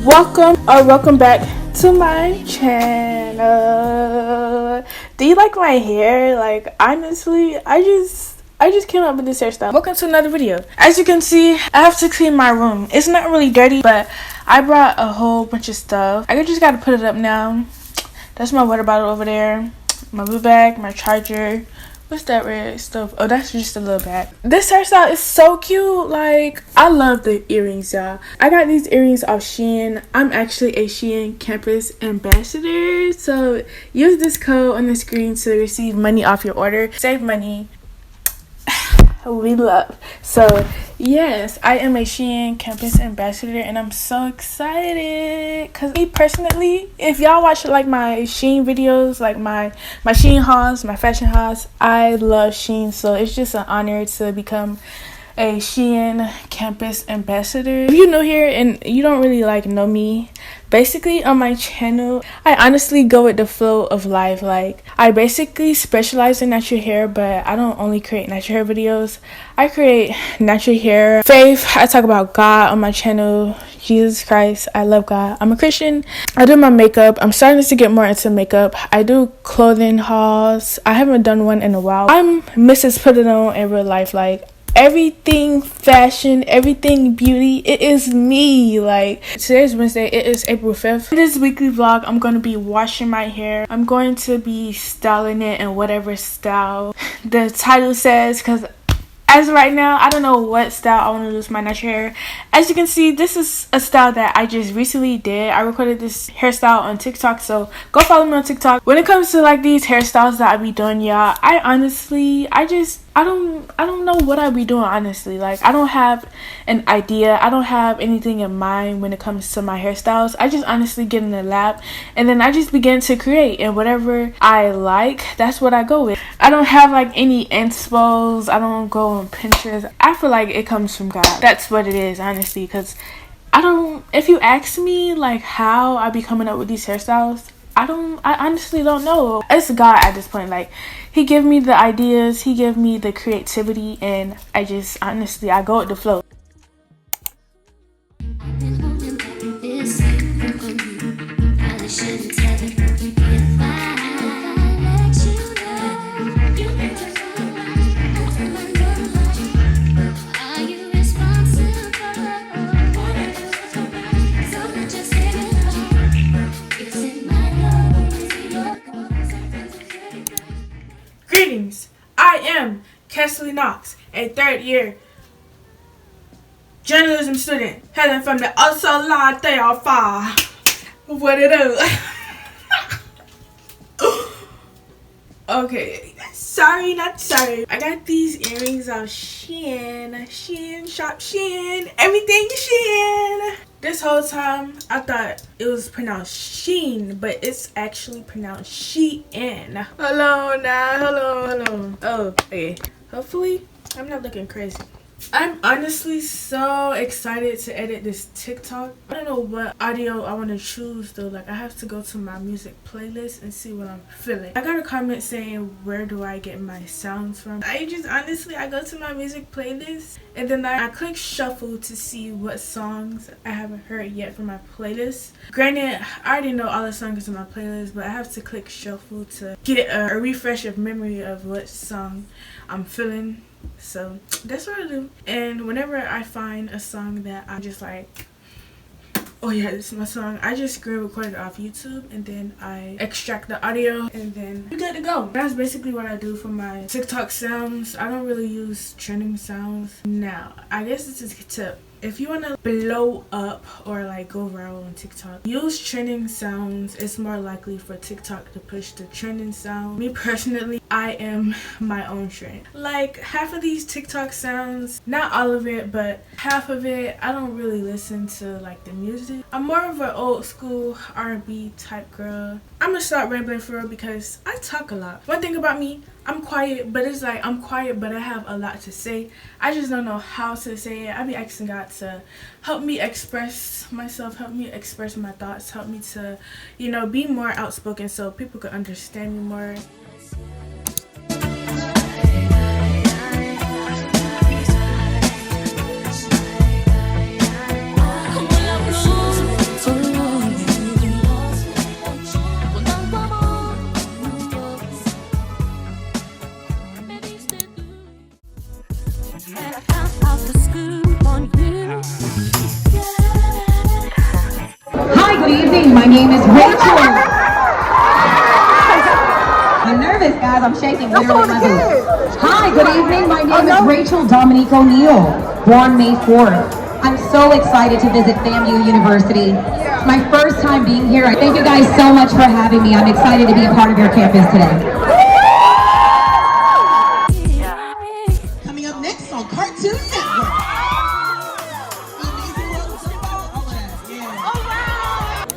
Welcome back to my channel. Do you like my hair? Like, honestly, I just came up with this hairstyle. Welcome to another video. As you can see, I have to clean my room. It's not really dirty, but I brought a whole bunch of stuff. I just gotta put it up now. That's my water bottle over there, my blue bag, my charger. What's that red stuff? Oh, that's just a little bag. This hairstyle is so cute. Like, I love the earrings, y'all. I got these earrings off Shein. I'm actually a Shein campus ambassador. So use this code on the screen to receive money off your order. Save money. We love. So yes, I am a Shein campus ambassador, and I'm so excited because me personally, if y'all watch like my Shein videos, like my Shein hauls, my fashion hauls, I love Shein. So it's just an honor to become a Shein campus ambassador. If you're new here and you don't really like know me, basically on my channel I honestly go with the flow of life. Like, I basically specialize in natural hair, but I don't only create natural hair videos. I create natural hair, faith. I talk about God on my channel, Jesus Christ. I love God. I'm a Christian. I do my makeup. I'm starting to get more into makeup. I do clothing hauls. I haven't done one in a while. I'm Mrs. Put It On in real life. Like, everything fashion, everything beauty, it is me. Like, today's Wednesday, it is April 5th. In this weekly vlog, I'm going to be washing my hair. I'm going to be styling it in whatever style the title says, because as of right now, I don't know what style I want to do with my natural hair. As you can see, this is a style that I just recently did. I recorded this hairstyle on TikTok, so go follow me on TikTok. When it comes to like these hairstyles that I be doing, y'all, I honestly, I don't know what I be doing, honestly. Like, I don't have an idea. I don't have anything in mind when it comes to my hairstyles. I just honestly get in the lab and then I just begin to create, and whatever I like, that's what I go with. I don't have like any inspos. I don't go on Pinterest. I feel like it comes from God. That's what it is, honestly, because if you ask me like how I be coming up with these hairstyles, I honestly don't know. It's God at this point. Like, he give me the ideas, he give me the creativity, and I just honestly, I go with the flow. Greetings, I am Kesley Knox, a third-year journalism student, hailing from the Osala Theophile. What it is? Okay, sorry, not sorry. I got these earrings off Shein, shop Shein, everything Shein. This whole time, I thought it was pronounced Sheen, but it's actually pronounced Shein. Hello now, hello. Oh, okay. Hopefully, I'm not looking crazy. I'm honestly so excited to edit this TikTok. I don't know what audio I want to choose though. Like, I have to go to my music playlist and see what I'm feeling. I got a comment saying, where do I get my sounds from? I go to my music playlist and then I click shuffle to see what songs I haven't heard yet from my playlist. Granted, I already know all the songs in my playlist, but I have to click shuffle to get a refresh of memory of what song I'm feeling. So that's what I do. And whenever I find a song that I'm just like, oh yeah, this is my song, I just screen record it off YouTube and then I extract the audio and then we're good to go. That's basically what I do for my TikTok sounds. I don't really use trending sounds. Now, I guess this is a tip. If you want to blow up or like go viral on TikTok, use trending sounds. It's more likely for TikTok to push the trending sound. Me personally, I am my own trend. Like, half of these TikTok sounds, not all of it, but half of it, I don't really listen to like the music. I'm more of an old school R&B type girl. I'm gonna start rambling for real because I talk a lot. One thing about me, I'm quiet, but it's like I'm quiet, but I have a lot to say. I just don't know how to say it. I be asking God to help me express myself, help me express my thoughts, help me to, you know, be more outspoken so people could understand me more. Hi, good evening. My name is Racheal. I'm nervous, guys. I'm shaking literally my boots. Hi, good evening. My name is Racheal O'Neil, born May 4th. I'm so excited to visit FAMU University. It's my first time being here. Thank you guys so much for having me. I'm excited to be a part of your campus today. Coming up next on Cartoon Network.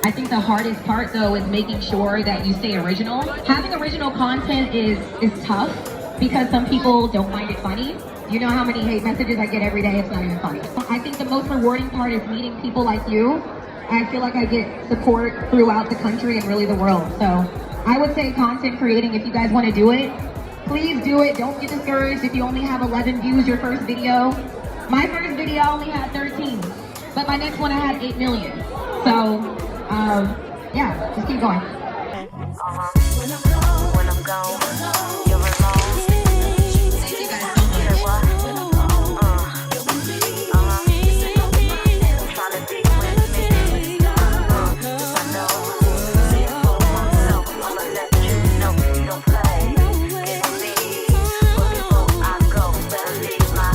I think the hardest part though is making sure that you stay original. Having original content is tough because some people don't find it funny. You know how many hate messages I get every day, it's not even funny. I think the most rewarding part is meeting people like you. I feel like I get support throughout the country and really the world. So I would say content creating, if you guys want to do it, please do it. Don't get discouraged if you only have 11 views your first video. My first video only had 13, but my next one I had 8 million. So yeah, just keep going. When I'm gone, you're alone. Thank you guys so much. Trying to be with me. Yes, I know. See it for myself. I'ma let you know. Don't play. Get me. But before I go, better leave my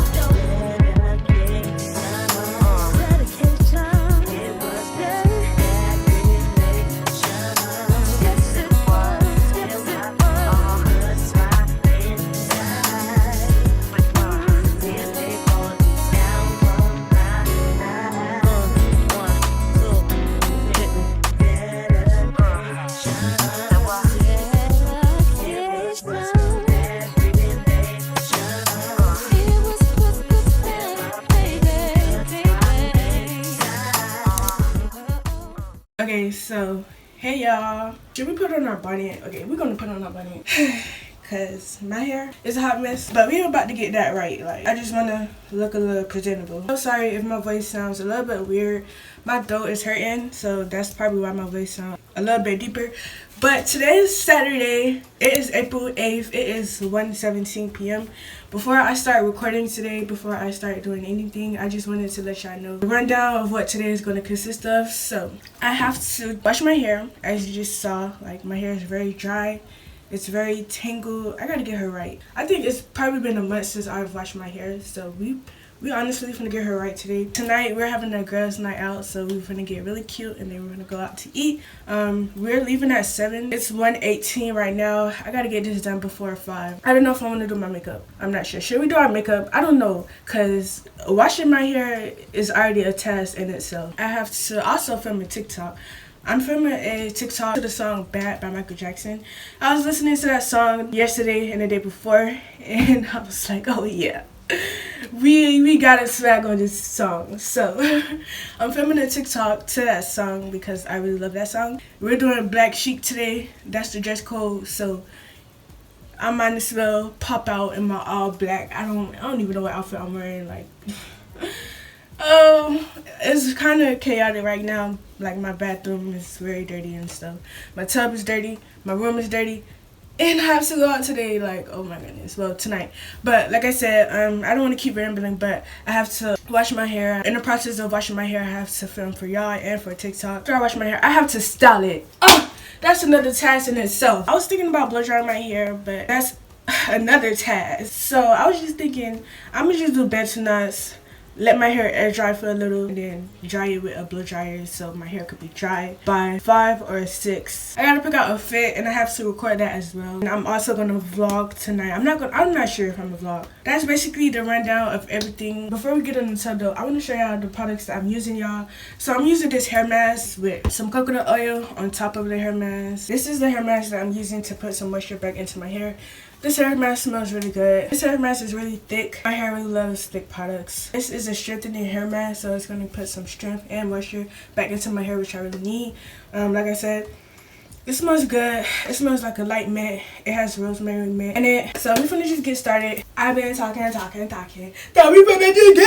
Okay, so hey y'all, should we put on our bonnet? Okay, we're gonna put on our bonnet because my hair is a hot mess, but we're about to get that right. Like, I just want to look a little presentable. I'm sorry if my voice sounds a little bit weird. My throat is hurting, so that's probably why my voice sounds a little bit deeper. But today is Saturday. It is April 8th. It is 1:17 p.m. Before I start recording today, before I start doing anything, I just wanted to let y'all know the rundown of what today is going to consist of. So I have to wash my hair, as you just saw. Like, my hair is very dry. It's very tangled. I gotta get her right. I think it's probably been a month since I've washed my hair, so we honestly finna get her right today. Tonight we're having a girls' night out, so we're finna get really cute and then we're gonna go out to eat. We're leaving at 7. It's 1:18 right now. I gotta get this done before 5. I don't know if I want to do my makeup. I'm not sure. Should we do our makeup? I don't know, cause washing my hair is already a task in itself. I have to also film a TikTok. I'm filming a TikTok to the song Bad by Michael Jackson. I was listening to that song yesterday and the day before, and I was like, oh yeah, we got a swag on this song. So I'm filming a TikTok to that song because I really love that song. We're doing black chic today. That's the dress code, so I might as well pop out in my all black. I don't even know what outfit I'm wearing. Like, it's kind of chaotic right now. Like, my bathroom is very dirty and stuff. My tub is dirty. My room is dirty. And I have to go out today. Like, oh my goodness. Well, tonight. But like I said, I don't want to keep rambling, but I have to wash my hair. In the process of washing my hair, I have to film for y'all and for TikTok. After I wash my hair, I have to style it. Oh, that's another task in itself. I was thinking about blow drying my hair, but that's another task. So I was just thinking, I'm gonna just do bed knots. Let my hair air dry for a little and then dry it with a blow dryer so my hair could be dry by 5 or 6. I gotta pick out a fit and I have to record that as well. And I'm also gonna vlog tonight. I'm not sure if I'm gonna vlog. That's basically the rundown of everything. Before we get in the tub though, I wanna show y'all the products that I'm using, y'all. So I'm using this hair mask with some coconut oil on top of the hair mask. This is the hair mask that I'm using to put some moisture back into my hair. This hair mask smells really good. This hair mask is really thick. My hair really loves thick products. This is a strengthening hair mask, so it's going to put some strength and moisture back into my hair, which I really need. Like I said, it smells good. It smells like a light mint. It has rosemary mint in it. So we're finna just get started. I've been talking. Now we finna just get into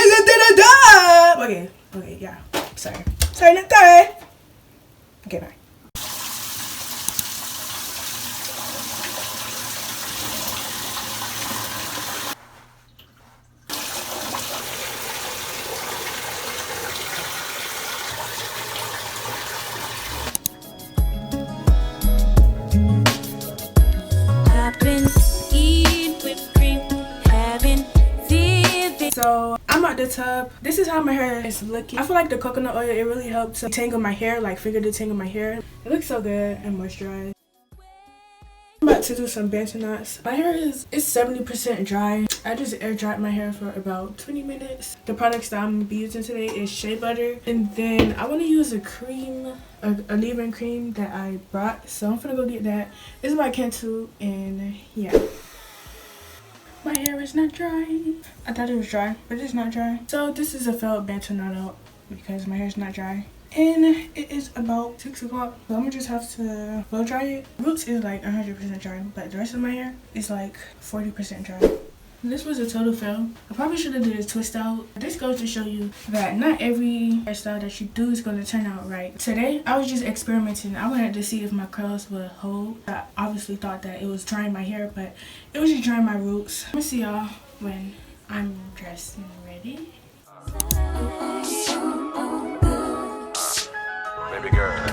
the top. Okay, yeah. Sorry, not that. Okay, bye. tub. This is how my hair is looking. I feel like the coconut oil, it really helps tangle my hair, like figure to tangle my hair. It looks so good and moisturized. I'm about to do some bantu knots. My hair is 70% dry. I just air dried my hair for about 20 minutes. The products that I'm gonna be using today is shea butter, and then I want to use a cream, a leave-in cream that I brought, so I'm gonna go get that. This is my Cantu, and yeah. My hair is not dry. I thought it was dry, but it's not dry. So this is a failed bantu knot out because my hair is not dry. And it is about 6 o'clock, so I'm gonna just have to blow dry it. Roots is like 100% dry, but the rest of my hair is like 40% dry. This was a total fail. I probably should have did a twist out. This goes to show you that not every hairstyle that you do is going to turn out right. Today, I was just experimenting. I wanted to see if my curls would hold. I obviously thought that it was drying my hair, but it was just drying my roots. Let me see y'all when I'm dressed and ready. Baby girl.